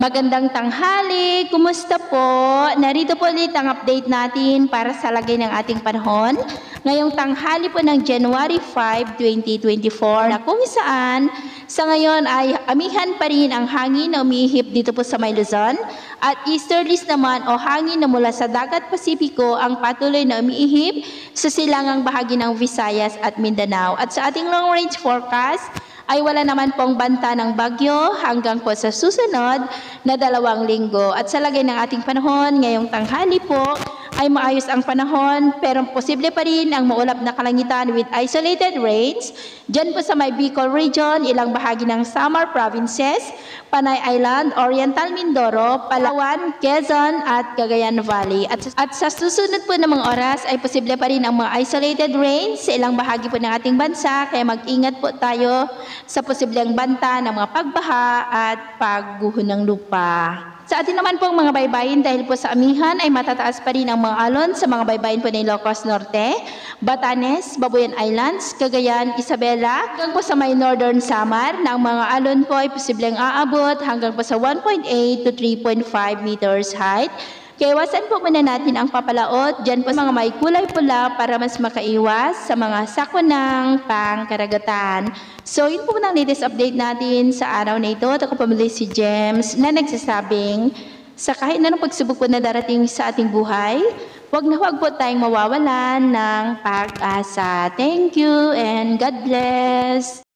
Magandang tanghali, kumusta po? Narito po ulit ang update natin para sa lagay ng ating panahon. Ngayong tanghali po ng January 5, 2024 na kung saan sa ngayon ay amihan pa rin ang hangin na umihip dito po sa may Luzon at easterlies naman o hangin na mula sa dagat Pasipiko ang patuloy na umiihip sa silangang bahagi ng Visayas at Mindanao. At sa ating long range forecast, ay wala naman pong banta ng bagyo hanggang po sa susunod na 2 linggo. At sa lagay ng ating panahon, ngayong tanghali po, ay maayos ang panahon pero posible pa rin ang maulap na kalangitan with isolated rains. Diyan po sa may Bicol region, ilang bahagi ng Samar provinces, Panay Island, Oriental Mindoro, Palawan, Quezon at Cagayan Valley. At sa susunod po ng mga oras ay posible pa rin ang mga isolated rains sa ilang bahagi po ng ating bansa kaya mag-ingat po tayo sa posibleng banta ng mga pagbaha at pagguho ng lupa. Sa atin naman pong mga baybayin dahil po sa amihan ay matataas pa rin ang mga alon sa mga baybayin po ng Ilocos Norte, Batanes, Babuyan Islands, Cagayan, Isabela, hanggang po sa may Northern Samar na ang mga alon po ay posibleng aabot hanggang po sa 1.8 to 3.5 meters height. Kaya iwasan po muna natin ang papalaot dyan po sa mga may kulay pula para mas makaiwas sa mga sakunang pangkaragatan. So yun po ang latest update natin sa araw na ito. Ako pamili si James na nagsasabing sa kahit na pagsubok po na darating sa ating buhay, huwag po tayong mawawalan ng pag-asa. Thank you and God bless!